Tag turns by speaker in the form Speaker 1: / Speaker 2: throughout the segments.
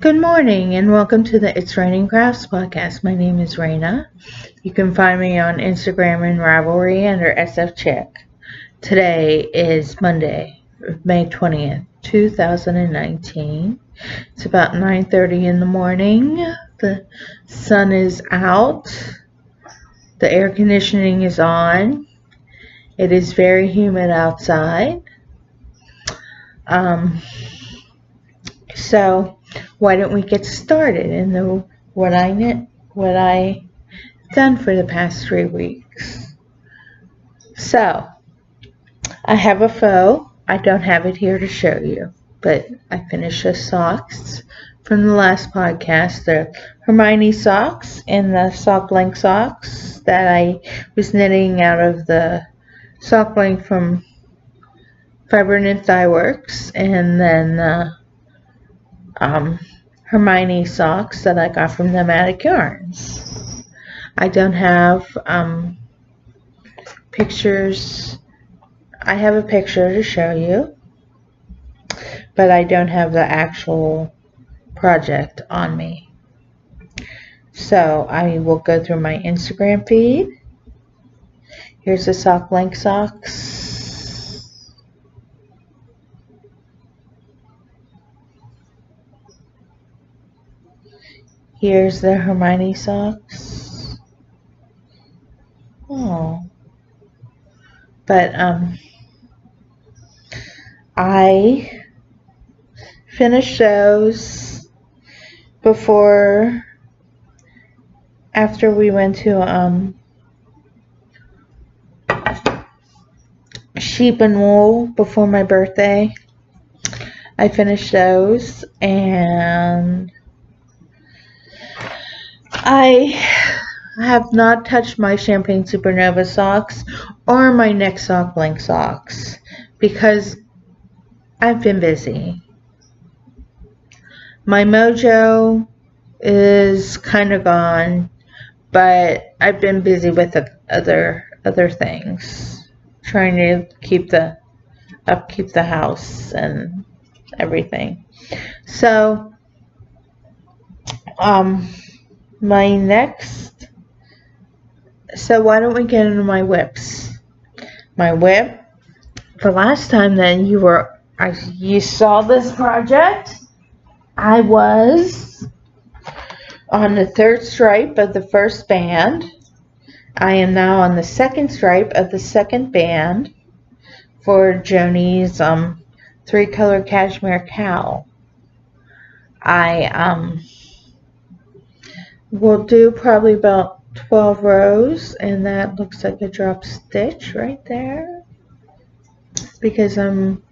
Speaker 1: Good morning and welcome to the It's Raining Crafts podcast. My name is Raina. You can find me on Instagram and Ravelry under SF Chick. Today is Monday, May 20th, 2019. It's about 9:30 in the morning. The sun is out. The air conditioning is on. It is very humid outside. So why don't we get started in what I done for the past 3 weeks. So I have a faux. I don't have it here to show you, but I finished the socks from the last podcast, the Hermione socks and the sock blank socks that I was knitting out of the sock blank from Fiber Knit Dye Works, and then Hermione socks that I got from Nomadic Yarns. I don't have pictures. I have a picture to show you, but I don't have the actual project on me. So I will go through my Instagram feed. Here's the sock blank socks. Here's the Hermione socks. Oh. But I finished those after we went to Sheep and Wool before my birthday. I finished those, and I have not touched my Champagne Supernova socks or my next sock blank socks because I've been busy. My mojo is kind of gone, but I've been busy with other things, trying to upkeep the house and everything. So So why don't we get into my whips? My whip, the last time that you saw this project, I was on the third stripe of the first band. I am now on the second stripe of the second band for Joni's 3-color cashmere cowl. I will do probably about 12 rows, and that looks like a drop stitch right there because I'm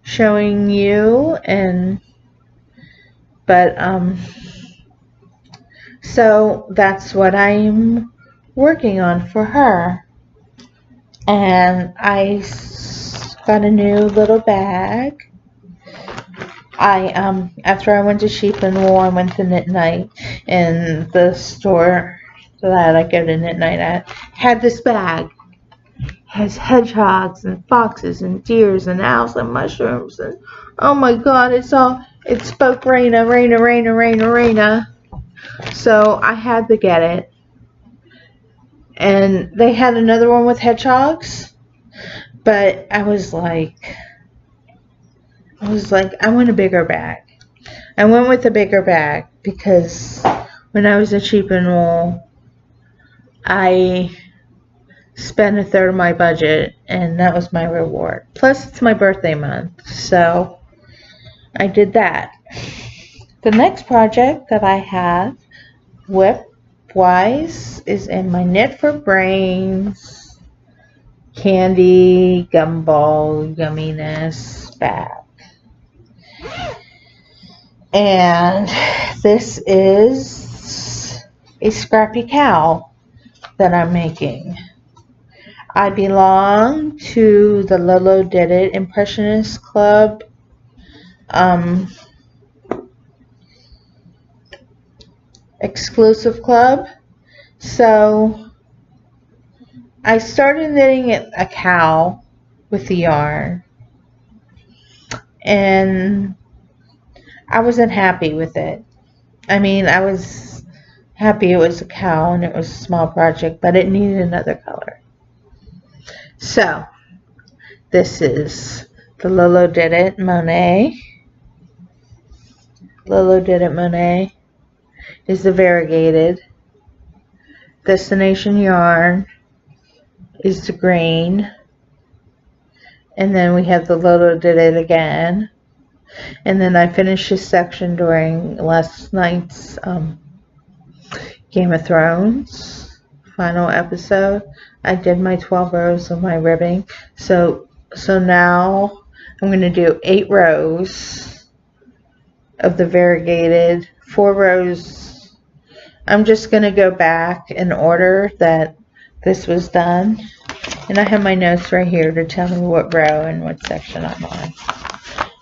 Speaker 1: showing you, so that's what I'm working on for her. And I got a new little bag. After I went to Sheep and Wool, I went to Knit Night, and the store that I go to Knit Night at had this bag. It has hedgehogs and foxes and deers and owls and mushrooms, and oh my god, it spoke Raina. So I had to get it. And they had another one with hedgehogs, but I was like, I want a bigger bag. I went with a bigger bag because when I was at Sheep and Wool, I spent a third of my budget, and that was my reward. Plus, it's my birthday month, so I did that. The next project that I have, whip-wise, is in my Knit for Brains candy gumball yumminess bag. And this is a scrappy cow that I'm making. I belong to the Lolo Did It Impressionist Club exclusive club. So I started knitting a cow with the yarn, and I wasn't happy with it. I mean, I was happy it was a cow and it was a small project, but it needed another color. So, this is the Lolo Did It Monet. Lolo Did It Monet is the variegated. Destination Yarn is the green. And then we have the Lolo Did It again. And then I finished this section during last night's Game of Thrones final episode. I did my 12 rows of my ribbing. So now I'm going to do 8 rows of the variegated, 4 rows. I'm just going to go back in order that this was done. And I have my notes right here to tell me what row and what section I'm on.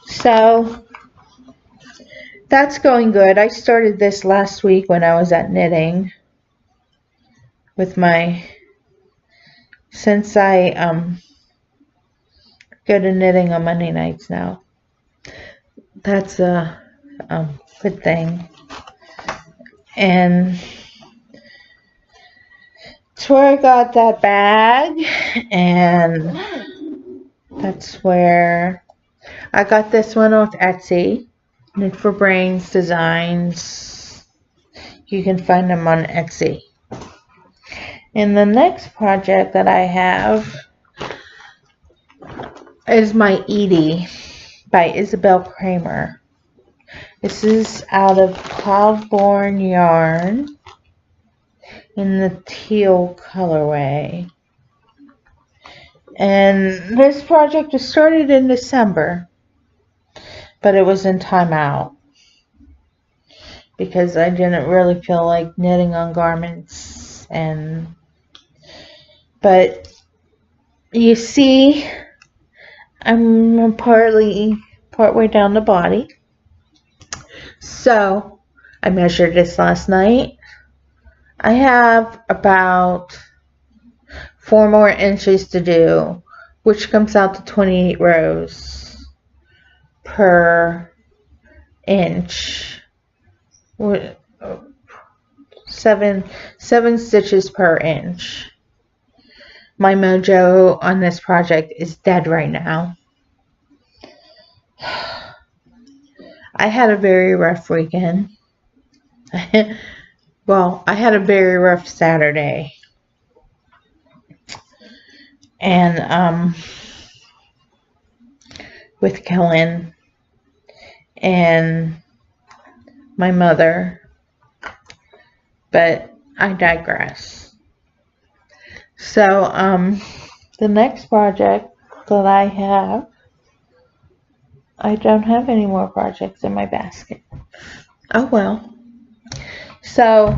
Speaker 1: So that's going good. I started this last week when I was at knitting with my, since I go to knitting on Monday nights now. That's a good thing. And that's where I got that bag, and that's where I got this one off Etsy. Knit for Brains Designs. You can find them on Etsy. And the next project that I have is my Edie by Isabel Kramer. This is out of Cloudborn yarn in the teal colorway. And this project was started in December, but it was in timeout because I didn't really feel like knitting on garments. But you see, I'm partway down the body. So I measured this last night. I have about 4 more inches to do, which comes out to 28 rows per inch. 7 stitches per inch. My mojo on this project is dead right now. I had a very rough weekend. Well, I had a very rough Saturday. And with Kellen and my mother. But I digress. So the next project that I have, I don't have any more projects in my basket. Oh well. So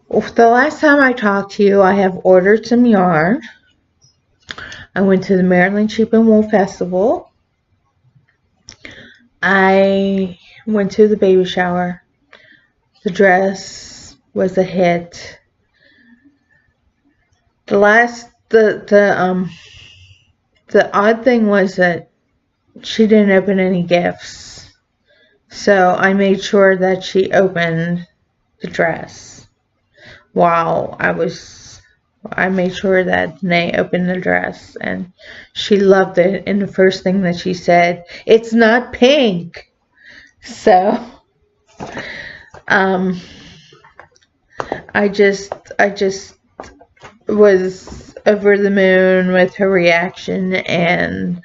Speaker 1: the last time I talked to you, I have ordered some yarn. I went to the Maryland Sheep and Wool Festival. I went to the baby shower. The dress was a hit. The odd thing was that she didn't open any gifts. So I made sure that she opened the dress while I made sure that Danae opened the dress, and she loved it. And the first thing that she said, "It's not pink." So I just was over the moon with her reaction, and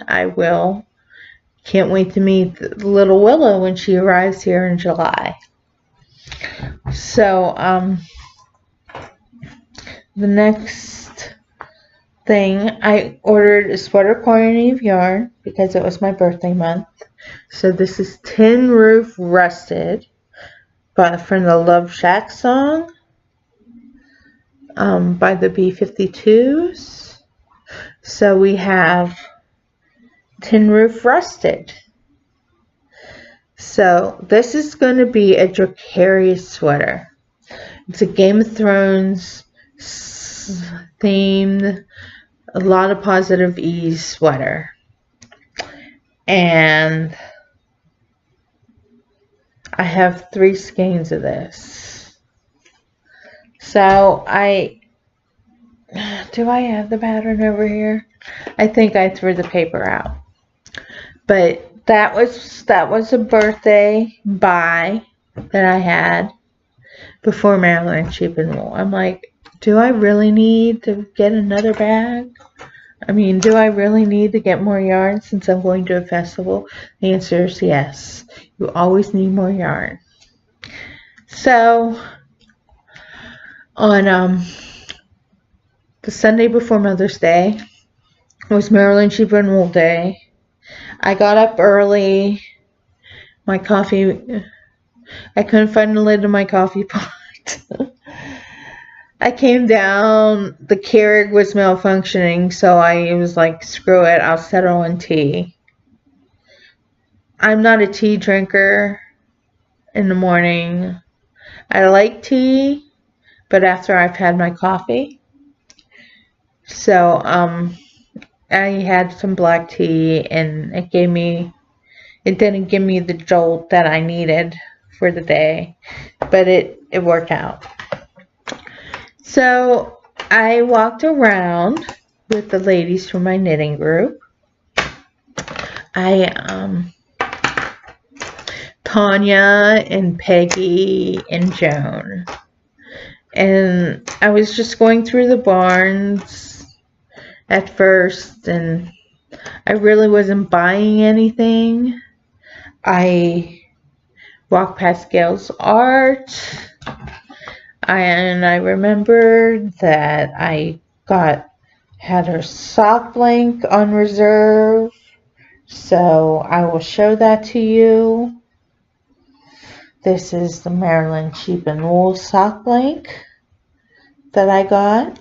Speaker 1: can't wait to meet little Willow when she arrives here in July. So the next thing, I ordered a sweater quantity of yarn because it was my birthday month. So this is Tin Roof Rusted, but from the Love Shack song by the B-52s. So we have Tin Roof Rusted. So this is going to be a Dracarys sweater. It's a Game of Thrones themed, a lot of positive ease sweater. And I have 3 skeins of this. So do I have the pattern over here? I think I threw the paper out. But that was a birthday buy that I had before Maryland Sheep and Wool. I'm like, do I really need to get another bag? I mean, do I really need to get more yarn since I'm going to a festival? The answer is yes. You always need more yarn. So, on the Sunday before Mother's Day was Maryland Sheep and Wool Day. I got up early. My coffee, I couldn't find the lid of my coffee pot. I came down, the Keurig was malfunctioning, so I was like, screw it, I'll settle on tea. I'm not a tea drinker in the morning. I like tea, but after I've had my coffee. So, I had some black tea, and it didn't give me the jolt that I needed for the day, but it worked out. So I walked around with the ladies from my knitting group. Tanya and Peggy and Joan. And I was just going through the barns at first, and I really wasn't buying anything. I walked past Gail's Art, and I remembered that I had her sock blank on reserve, so I will show that to you. This is the Maryland Sheep and Wool sock blank that I got.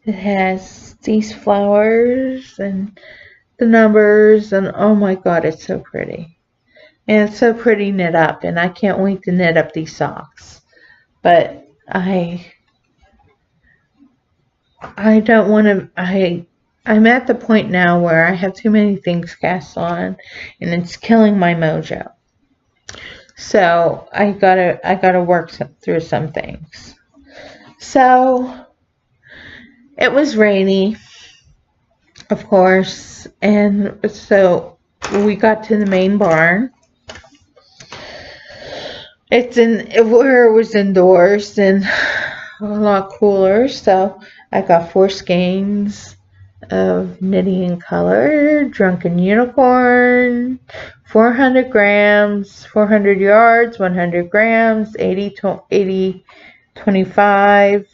Speaker 1: It has these flowers and the numbers, and oh my god, it's so pretty. And it's so pretty knit up, and I can't wait to knit up these socks. But I'm at the point now where I have too many things cast on, and it's killing my mojo. So I gotta work through some things. So it was rainy, of course, and so we got to the main barn. Where it was indoors and a lot cooler, so I got 4 skeins of Knitting in Color, Drunken Unicorn, 400 grams, 400 yards, 100 grams, 80, 25.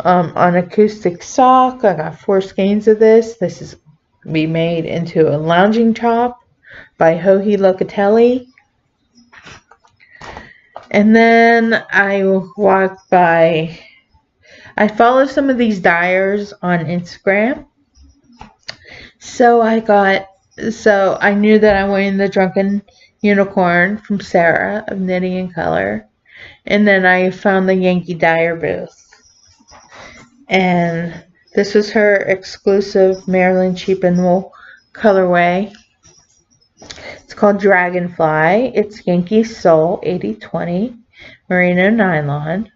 Speaker 1: On acoustic sock, I got 4 skeins of this. This is be made into a lounging top by Joji Locatelli. And then I walked by, I follow some of these dyers on Instagram. So I knew that I wanted the Drunken Unicorn from Sarah of Knitting in Color. And then I found the Yankee Dyer booth. And this was her exclusive Maryland Sheep and Wool colorway. It's called Dragonfly. It's Yankee Soul 80/20 merino nylon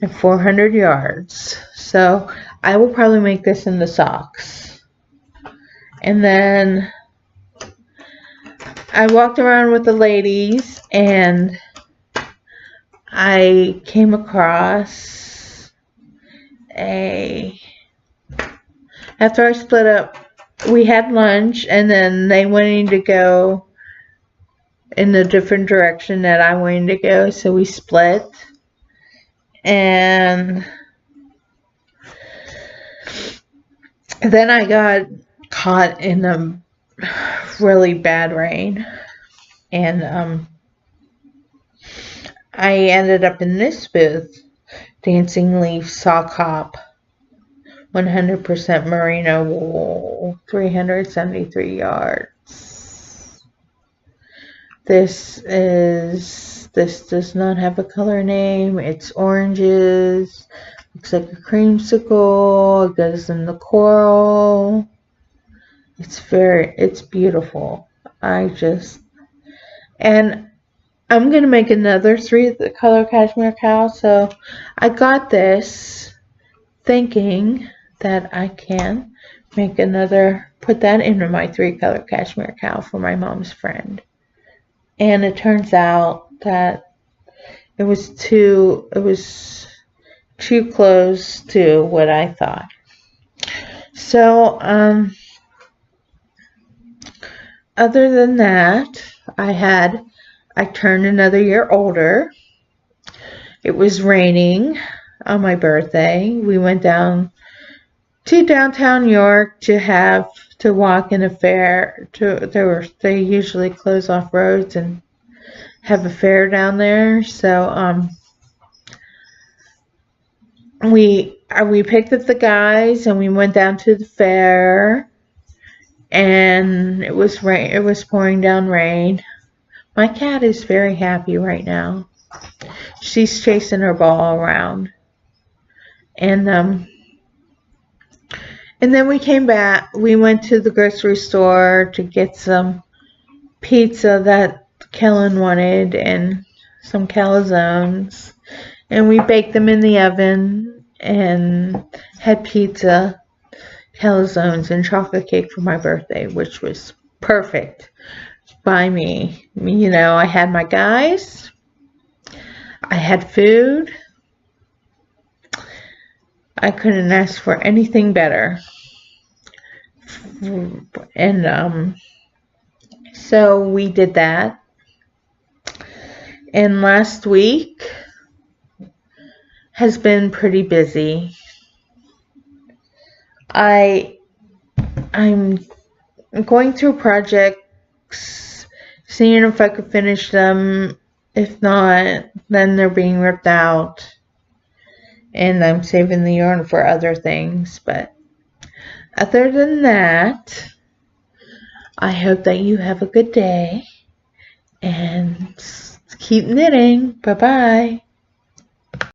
Speaker 1: and 400 yards. So I will probably make this into socks. And then I walked around with the ladies, and I came across after I split up, we had lunch, and then they wanted to go in the different direction that I wanted to go, so we split. And then I got caught in a really bad rain, and I ended up in this booth, Dancing Leaf Sock Hop 100% merino wool, 373 yards. This does not have a color name. It's oranges. Looks like a creamsicle. It goes in the coral. It's beautiful. And I'm going to make another 3-color cashmere cowl. So I got this thinking that I can make another, put that into my 3-color cashmere cowl for my mom's friend. And it turns out that it was too close to what I thought. So, other than that, I turned another year older. It was raining on my birthday. We went down to downtown York to walk in a fair. They usually close off roads and have a fair down there. So we picked up the guys and we went down to the fair, and it was pouring down rain. My cat is very happy right now. She's chasing her ball around. And then we came back. We went to the grocery store to get some pizza that Kellen wanted and some calzones. And we baked them in the oven and had pizza, calzones, and chocolate cake for my birthday, which was perfect by me. You know, I had my guys. I had food. I couldn't ask for anything better. And so we did that. And last week has been pretty busy. I'm going through projects, seeing if I could finish them. If not, then they're being ripped out. And I'm saving the yarn for other things. But other than that, I hope that you have a good day. And keep knitting. Bye-bye.